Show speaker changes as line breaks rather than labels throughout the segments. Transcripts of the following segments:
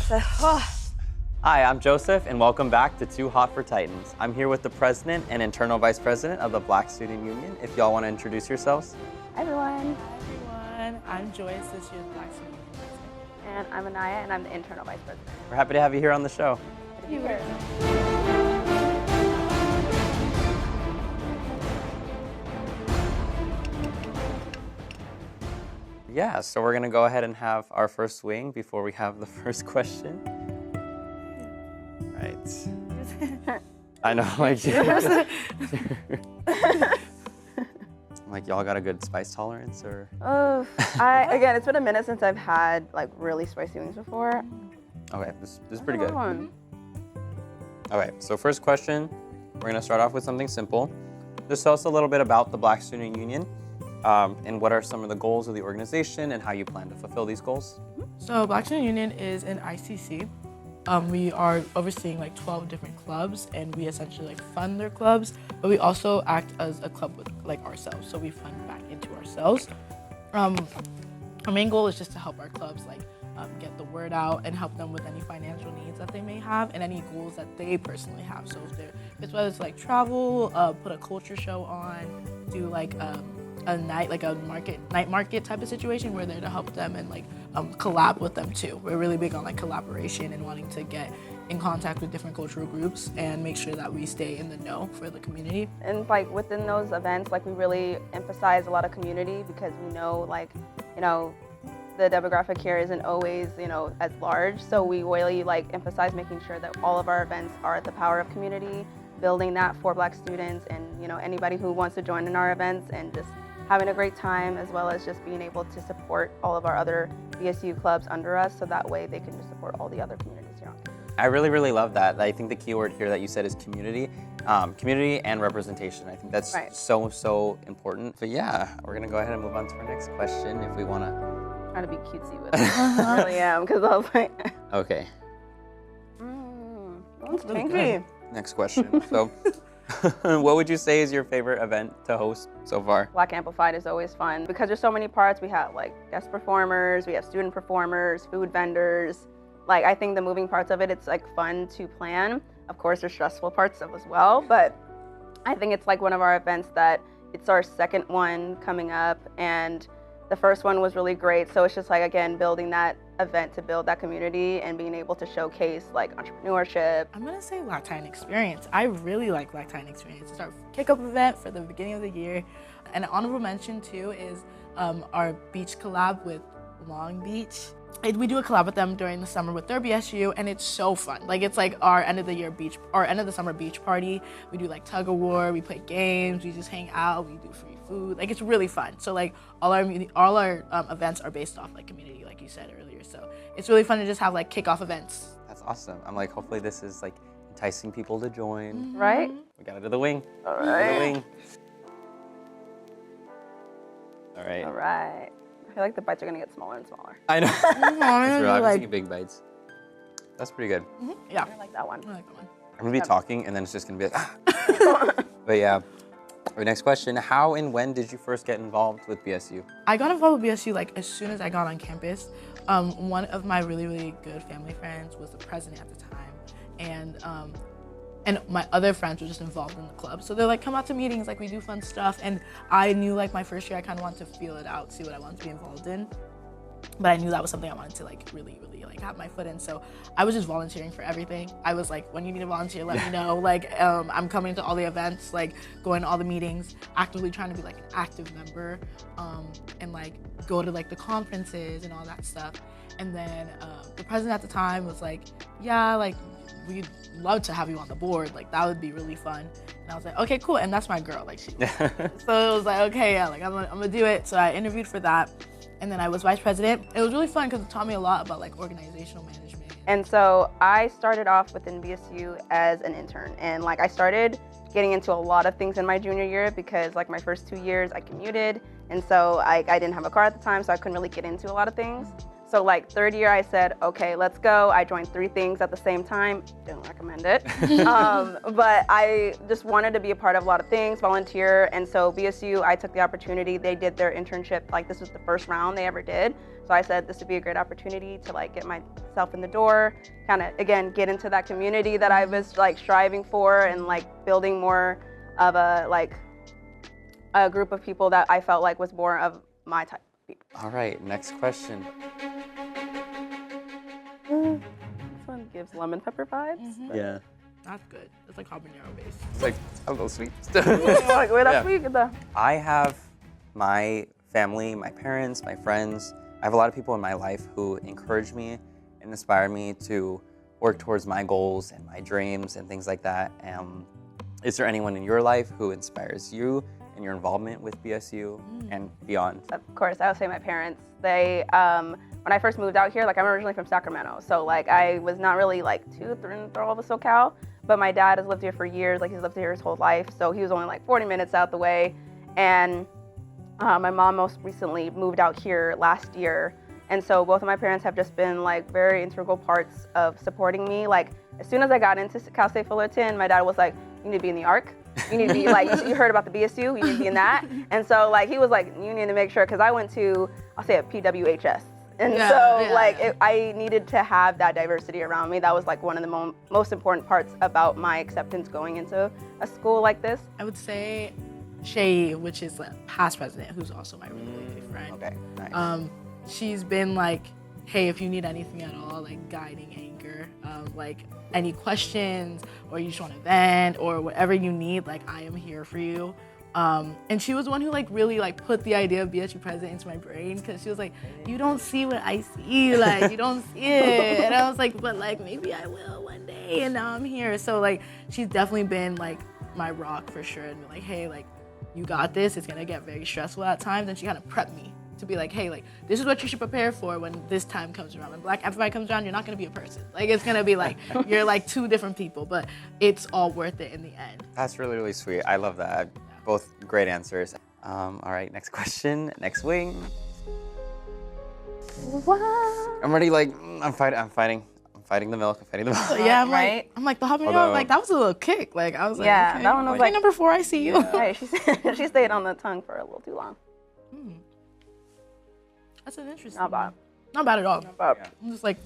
Hi, I'm Joseph, and welcome back to Too Hot for Titans. I'm here with the president and internal vice president of the Black Student Union. If y'all want to introduce yourselves.
Hi, everyone.
Hi, everyone. I'm Joyce, this year's Black Student Union president.
And I'm Anaya, and I'm the internal vice president.
We're happy to have you here on the show.
Good to be here.
Yeah, so we're going to go ahead and have our first swing before we have the first question. Right. I know, like, like y'all got a good spice tolerance, or?
Again, it's been a minute since I've had like really spicy wings before.
Okay, this is pretty good.
One.
Okay, so first question, we're going to start off with something simple. Just tell us a little bit about the Black Student Union. And what are some of the goals of the organization and how you plan to fulfill these goals?
So Black Student Union is an ICC. We are overseeing like 12 different clubs, and we essentially like fund their clubs, but we also act as a club with like ourselves. So we fund back into ourselves. Our main goal is just to help our clubs like get the word out and help them with any financial needs that they may have and any goals that they personally have. So if whether it's like travel, put a culture show on, do like a night, like a night market type of situation, we're there to help them and like collab with them too. We're really big on like collaboration and wanting to get in contact with different cultural groups and make sure that we stay in the know for the community.
And like within those events, like we really emphasize a lot of community because we know like, you know, the demographic here isn't always, you know, as large. So we really like emphasize making sure that all of our events are at the power of community, building that for Black students and, you know, anybody who wants to join in our events and just having a great time, as well as just being able to support all of our other BSU clubs under us, so that way they can just support all the other communities here on campus.
I really, really love that. I think the key word here that you said is community. Community and representation. I think that's
right.
so important. But yeah, we're gonna go ahead and move on to our next question if we wanna.
Trying to be cutesy with it. I really am, because I was like,
Okay.
That's
really
kinky.
good.
Next question. So, what would you say is your favorite event to host so far?
Black Amplified is always fun because there's so many parts. We have like guest performers, we have student performers, food vendors. Like I think the moving parts of it, it's like fun to plan. Of course, there's stressful parts of it as well, but I think it's like one of our events that it's our second one coming up, and the first one was really great. So it's just like, again, building that event to build that community and being able to showcase like entrepreneurship.
I'm gonna say Lactine Experience. I really like Lactine Experience. It's our kickoff event for the beginning of the year. And an honorable mention too is our beach collab with Long Beach. We do a collab with them during the summer with their BSU, and it's so fun. Like it's like our end of the summer beach party. We do like tug of war, we play games, we just hang out, we do free food. Like it's really fun. So like all our events are based off like community, like you said earlier. So it's really fun to just have like kickoff events.
That's awesome. I'm like, hopefully this is like enticing people to join.
Mm-hmm. Right?
We got to do the wing.
All
Do
right.
the wing. All right.
All right. I feel like the bites are gonna get smaller and smaller.
I know. That's real. I'm
like,
taking big bites. That's pretty good.
yeah,
I like that one.
I like that one.
I'm gonna be talking and then it's just gonna be like, But yeah. Our next question, how and when did you first get involved with BSU?
I got involved with BSU like as soon as I got on campus. One of my really, really good family friends was the president at the time, and my other friends were just involved in the club. So they're like, come out to meetings, like we do fun stuff. And I knew like my first year I kind of wanted to feel it out, see what I wanted to be involved in. But I knew that was something I wanted to like really, really like have my foot in. So I was just volunteering for everything. I was like, when you need to volunteer, let me know. Like I'm coming to all the events, like going to all the meetings, actively trying to be like an active member, and like go to like the conferences and all that stuff. And then the president at the time was like, yeah, like we'd love to have you on the board. Like that would be really fun. And I was like, okay, cool. And that's my girl. Like she. So it was like, okay, yeah, like I'm gonna do it. So I interviewed for that. And then I was vice president. It was really fun because it taught me a lot about like organizational management.
And so I started off within BSU as an intern, and like I started getting into a lot of things in my junior year because like my first 2 years I commuted, and so I didn't have a car at the time, so I couldn't really get into a lot of things. So like third year I said, okay, let's go. I joined 3 things at the same time. Don't recommend it. But I just wanted to be a part of a lot of things, volunteer. And so BSU, I took the opportunity. They did their internship. Like this was the first round they ever did. So I said this would be a great opportunity to like get myself in the door, kind of again get into that community that I was like striving for, and like building more of a group of people that I felt like was more of my type of people.
All right, next question.
This one gives lemon pepper vibes.
Yeah.
That's good. It's like habanero based.
It's like a little sweet.
Like, wait, that's
Yeah.
sweet. Though.
I have my family, my parents, my friends. I have a lot of people in my life who encourage me and inspire me to work towards my goals and my dreams and things like that. Is there anyone in your life who inspires you in your involvement with BSU and beyond?
Of course, I would say my parents. They, when I first moved out here, like I'm originally from Sacramento, so like I was not really like too enthralled with SoCal. But my dad has lived here for years. Like he's lived here his whole life, so he was only like 40 minutes out the way. And my mom most recently moved out here last year, and so both of my parents have just been like very integral parts of supporting me. Like as soon as I got into Cal State Fullerton, my dad was like, "You need to be in the ARC. You need to be like, you heard about the BSU. You need to be in that." And so like he was like, "You need to make sure," because I went to, I'll say, a PWHS. And I needed to have that diversity around me. That was like one of the most important parts about my acceptance going into a school like this.
I would say Shay, which is the past president, who's also my really, really good friend.
Okay, nice.
She's been like, hey, if you need anything at all, like guiding anchor, like any questions, or you just want to vent, or whatever you need, like I am here for you. And she was one who like really like put the idea of BSU president into my brain, because she was like, you don't see what I see, like you don't see it. And I was like, but like maybe I will one day, and now I'm here. So like she's definitely been like my rock for sure, and like, hey, like you got this. It's gonna get very stressful at times. And she kind of prepped me to be like, hey, like this is what you should prepare for when this time comes around. When Black Everybody comes around, you're not gonna be a person. Like it's gonna be like you're like two different people, but it's all worth it in the end.
That's really, really sweet. I love that. Both great answers. All right, next question, next wing.
What?
I'm already like, I'm fighting the milk.
Yeah, I'm
Right?
like the habanero,
Although-
like that was a little kick. Like I was like,
Yeah,
okay,
that one was
okay,
like-
number 4, I see you.
Hey, she stayed on the tongue for a little too long.
That's an interesting.
Not bad.
Not bad at all.
But
I'm just like,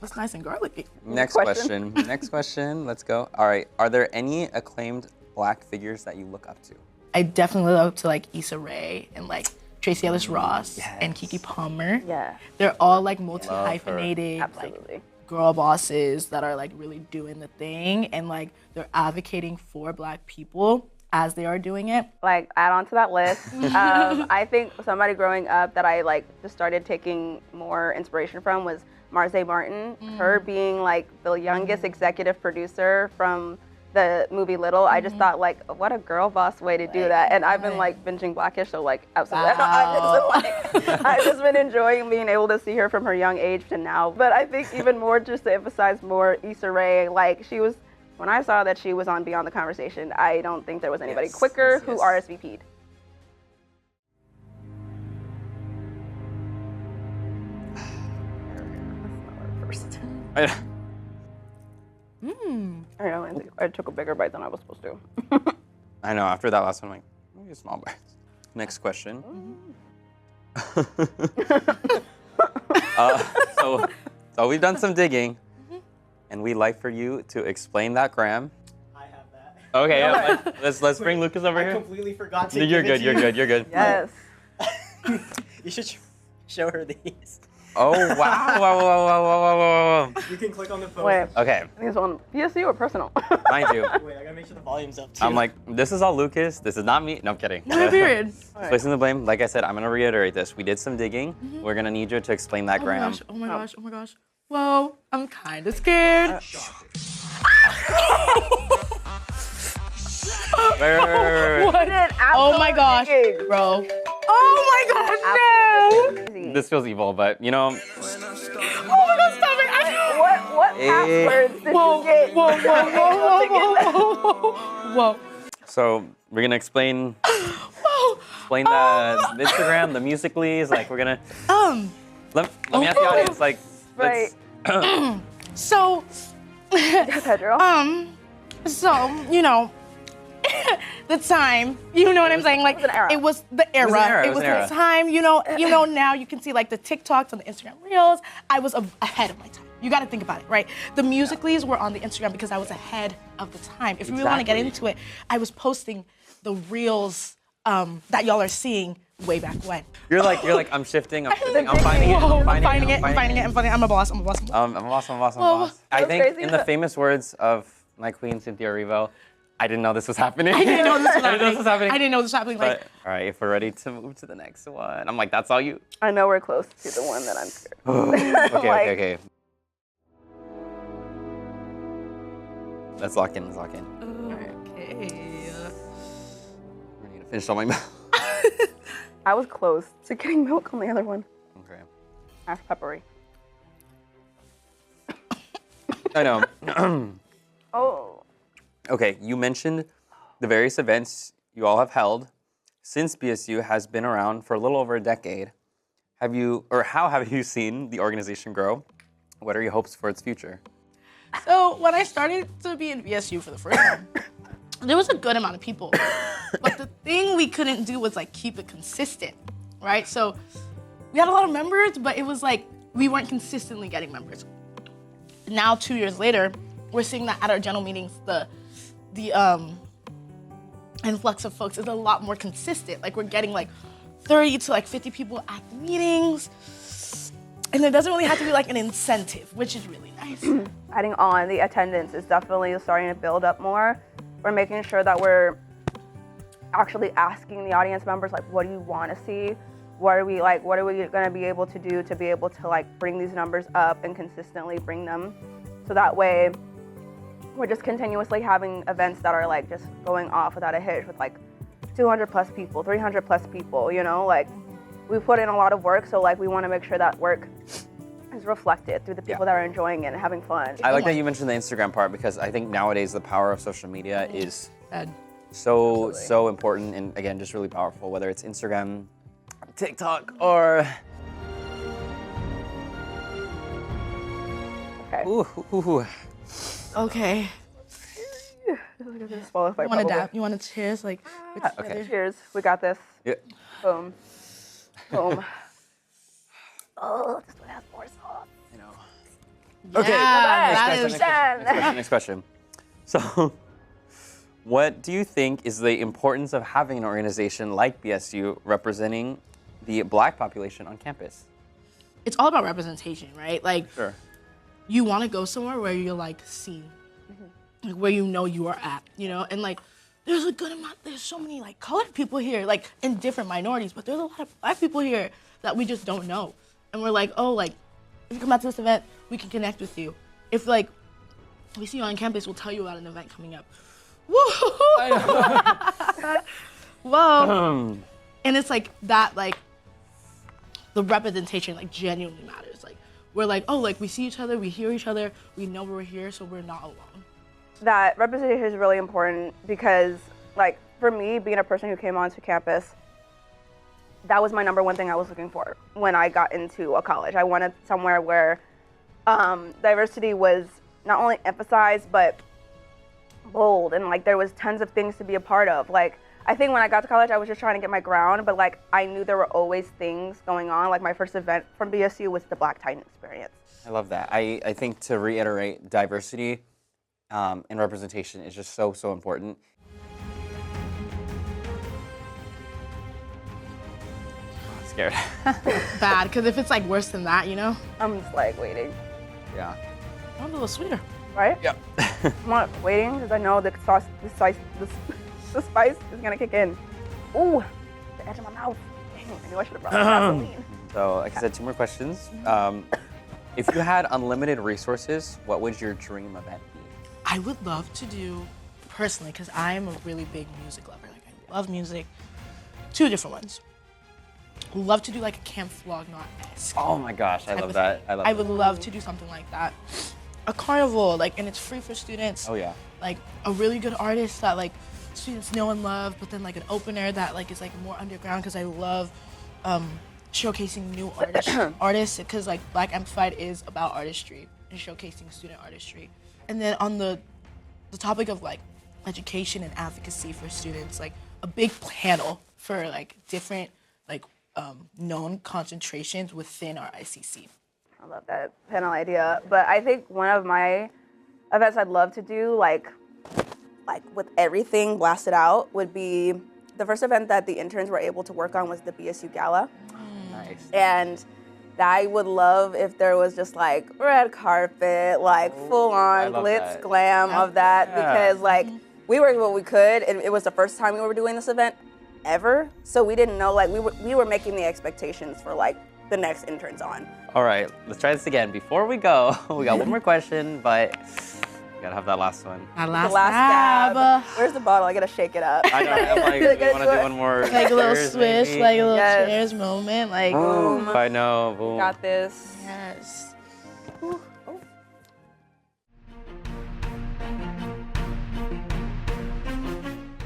it's nice and garlicky.
Next
question.
question. Next question. Let's go. All right. Are there any acclaimed Black figures that you look up to?
I definitely look up to like Issa Rae and like Tracee Ellis Ross and Keke Palmer.
yeah,
They're all like multi-hyphenated, like
absolutely.
girl bosses that are like really doing the thing, and like they're advocating for Black people as they are doing it.
Like add on to that list. I think somebody growing up that I like just started taking more inspiration from was Marze Martin. Her being like the youngest executive producer from the movie Little, I just thought like, what a girl boss way to do that. And I've been like binging Blackish, so like absolutely.
Wow.
I've just been enjoying being able to see her from her young age to now. But I think even more just to emphasize more Issa Rae, like she was, when I saw that she was on Beyond the Conversation, I don't think there was anybody quicker who RSVP'd. First. I know, I took a bigger bite than I was supposed to.
I know. After that last one, I'm like, maybe a small bites. Next question. So we've done some digging, and we'd like for you to explain that gram.
I have that.
Okay, yeah, let's bring Lucas over
I
here.
completely forgot to
You're
give it
good.
to
You're good.
Yes.
You should show her these.
Oh wow! Whoa.
You can click on the phone.
Wait,
Okay,
these one PSU or personal?
mind you,
Wait, I gotta make sure the volume's up too.
I'm like, this is all Lucas. This is not me. No, I'm kidding.
No, period.
Placing the blame. Like I said, I'm gonna reiterate this. We did some digging. We're gonna need you to explain that
Oh my
gram.
gosh, oh my gosh, oh my gosh. Whoa, I'm kind of scared.
Wait.
What? Oh my gosh, bro. Oh my gosh, no.
This feels evil, but you know.
Oh my gosh, stop it.
What passwords did you get?
Whoa.
So we're gonna explain
Whoa.
the Instagram, the Musical.lys. Like we're gonna. Let me ask the audience. Like,
Right.
So,
Pedro.
so, you know, the time. You know what I'm saying? Like
was an era.
it was the era.
It was an era.
the time. You know now you can see like the TikToks and the Instagram Reels. I was ahead of my time. You got to think about it, right? The Musical.lys were on the Instagram because I was ahead of the time. If you really want to get into it, I was posting the Reels that y'all are seeing way back when.
You're like, I'm shifting, I'm finding it,
Whoa,
I'm finding it.
I'm a boss.
I'm a boss. I think
crazy.
in the famous words of my queen, Cynthia Erivo, I didn't know this was happening.
I didn't know this was happening.
I didn't know this was happening.
Like,
All right, if we're ready to move to the next one. I'm like, that's all you?
I know we're close to the one that I'm scared.
Okay. Let's lock in.
okay.
I need to finish all my milk.
I was close to getting milk on the other one.
Okay.
Ash peppery.
I know.
Oh.
Okay, you mentioned the various events you all have held since BSU has been around for a little over a decade. How have you seen the organization grow? What are your hopes for its future?
So when I started to be in BSU for the first time, there was a good amount of people. But the thing we couldn't do was like keep it consistent, right? So we had a lot of members, but it was like we weren't consistently getting members. Now 2 years later, we're seeing that at our general meetings, the influx of folks is a lot more consistent. Like we're getting like 30 to like 50 people at the meetings. And there doesn't really have to be like an incentive, which is really nice.
Adding on, the attendance is definitely starting to build up more. We're making sure that we're actually asking the audience members, like, what do you want to see? What are we going to be able to do to be able to like bring these numbers up and consistently bring them? So that way we're just continuously having events that are like just going off without a hitch with like 200 plus people, 300 plus people, you know, like we put in a lot of work. So like we want to make sure that work is reflected through the people that are enjoying it and having fun.
I like that you mentioned the Instagram part because I think nowadays the power of social media is
Ed.
so important and again, just really powerful, whether it's Instagram, TikTok, or...
Okay.
Ooh.
Okay.
Swallow my
You want to
bubble.
dab? You want to cheers? Like,
Okay.
Cheers. We got this.
Yeah.
Boom. Boom. Oh, this one has more sauce.
You know. Okay.
that
Next question. So, what do you think is the importance of having an organization like BSU representing the Black population on campus?
It's all about representation, right? Like,
Sure.
you want to go somewhere where you're like seen, like where you know you are at, you know, and like there's a good amount. There's so many like colored people here, like in different minorities, but there's a lot of Black people here that we just don't know, and we're like, oh, like if you come out to this event, we can connect with you. If like we see you on campus, we'll tell you about an event coming up. Whoa! And it's like that, like the representation, like genuinely matters. Like we're like, oh, like we see each other, we hear each other, we know we're here, so we're not alone.
That representation is really important because, like, for me, being a person who came onto campus, that was my number one thing I was looking for when I got into a college. I wanted somewhere where diversity was not only emphasized, but bold, and like there was tons of things to be a part of. Like, I think when I got to college, I was just trying to get my ground, but like I knew there were always things going on. Like my first event from BSU was the Black Titan Experience.
I love that. I think to reiterate, diversity and representation is just so important. I'm scared.
Bad, because if it's like worse than that, you know,
I'm just like waiting,
Yeah.
I'm a little sweeter.
right?
Yep.
I'm not waiting because I know the sauce, the spice is gonna kick in. Ooh, the edge of my mouth. Dang, I knew I should have brought Vaseline.
So, like I said, 2 more questions. If you had unlimited resources, what would your dream event be?
I would love to do, personally, because I am a really big music lover. Like I love music. 2 different ones. Love to do like a Camp Flog-Not-esque.
Oh my gosh, I
type
love
of
that.
thing. I would love to do something like that. A carnival, like, and it's free for students.
Oh yeah.
Like a really good artist that like students know and love, but then like an opener that like is like more underground because I love showcasing new artists because like Black Amplified is about artistry and showcasing student artistry. And then on the topic of like education and advocacy for students, like a big panel for like different like known concentrations within our ICC.
I love that panel idea. But I think one of my events I'd love to do, like with everything blasted out, would be the first event that the interns were able to work on was the BSU Gala.
Nice.
And I would love if there was just like red carpet, like full on
love
glitz
that.
glam of that,
Yeah.
because like we were what we could, and it was the first time we were doing this event ever. So we didn't know, like we were making the expectations for like the next interns on.
All right, let's try this again. Before we go, we got one more question, but we gotta have that last one.
Our
The
last
last
dab.
dab. Where's the bottle? I gotta shake it up.
I know, I'm like,
Really
we
good
want to
to
do
it.
one more.
Like a little
cheers,
swish,
maybe?
like a little
Yes.
cheers moment, like
Boom. I know, boom.
Got this.
yes.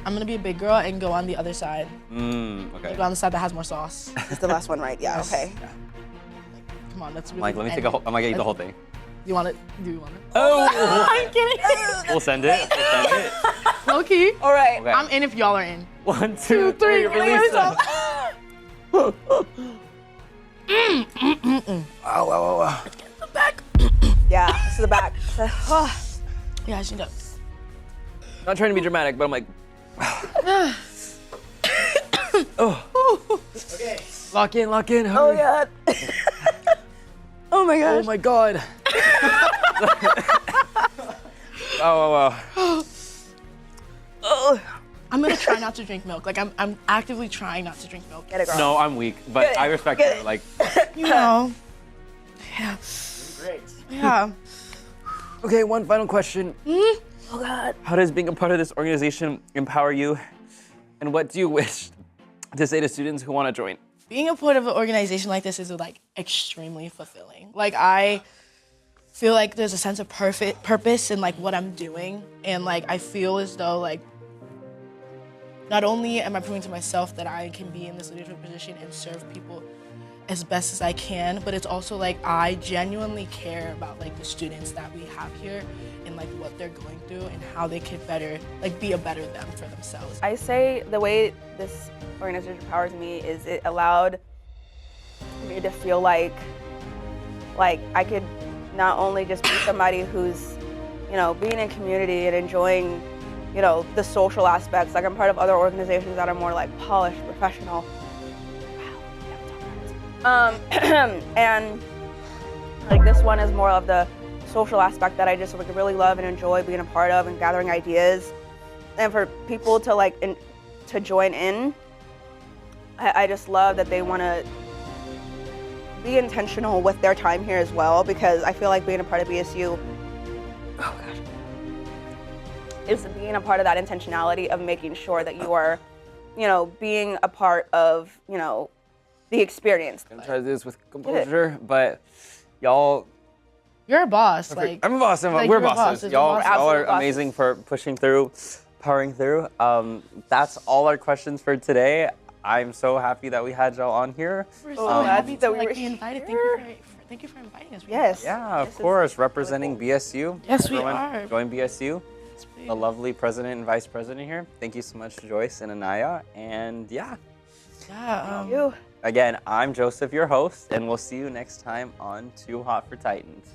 I'm gonna be a big girl and go on the other side.
Okay.
Go on the side that has more sauce.
It's the last one, right? Yeah. Okay.
Come on, let's really.
Mike, let me
end
take a whole,
it.
I'm gonna get you the whole thing.
You want it? Do you want it?
Oh!
I'm kidding.
We'll send it. We'll send it.
Low key.
All right.
Okay.
I'm in if y'all are in.
1, 2, 3, release them. Oh, wow, wow, wow.
Back.
Yeah. This is the back.
Yeah, I should go.
Not trying to be dramatic, but I'm like,
Okay.
lock in, lock in.
Oh
hurry.
God. Oh my
Oh
gosh.
my God. Wow, wow, wow.
Oh.
I'm gonna try not to drink milk. Like I'm actively trying not to drink milk.
Get it, girl.
No, I'm weak, but
Get it,
I respect
get
you.
it.
Like,
You know. Yeah.
Great.
Yeah.
okay, one final question.
Oh God.
How does being a part of this organization empower you? And what do you wish to say to students who want to join?
Being a part of an organization like this is like extremely fulfilling. Like I feel like there's a sense of purpose in like what I'm doing, and like I feel as though like not only am I proving to myself that I can be in this leadership position and serve people as best as I can, but it's also like I genuinely care about like the students that we have here and like what they're going through and how they could better like be a better them for themselves.
I say the way this organization empowers me is it allowed me to feel like I could not only just be somebody who's, you know, being in community and enjoying, you know, the social aspects. Like I'm part of other organizations that are more like polished, professional. Wow, and like this one is more of the social aspect that I just like really love and enjoy being a part of and gathering ideas. And for people to like to join in, I just love that they want to be intentional with their time here as well, because I feel like being a part of BSU, oh gosh, is being a part of that intentionality of making sure that you are, you know, being a part of, you know, the experience.
I'm gonna try to do this with composure, but y'all,
You're a boss. Like
I'm a boss.
like,
We're
you're a boss.
bosses.
It's
Y'all,
a boss.
y'all are
Absolute bosses.
amazing for pushing through, powering through. That's all our questions for today. I'm so happy that we had y'all on here.
We're so
Oh,
happy
that
to
we
like
were
be invited.
here.
Thank you for inviting us.
Yes.
Yeah, of
This is
course, representing BSU.
Yes, we
Everyone,
are.
Join BSU.
Yes, please.
The lovely president and vice president here. Thank you so much, Joyce and Anaya. And yeah,
Yeah.
You.
again, I'm Joseph, your host, and we'll see you next time on Too Hot for Titans.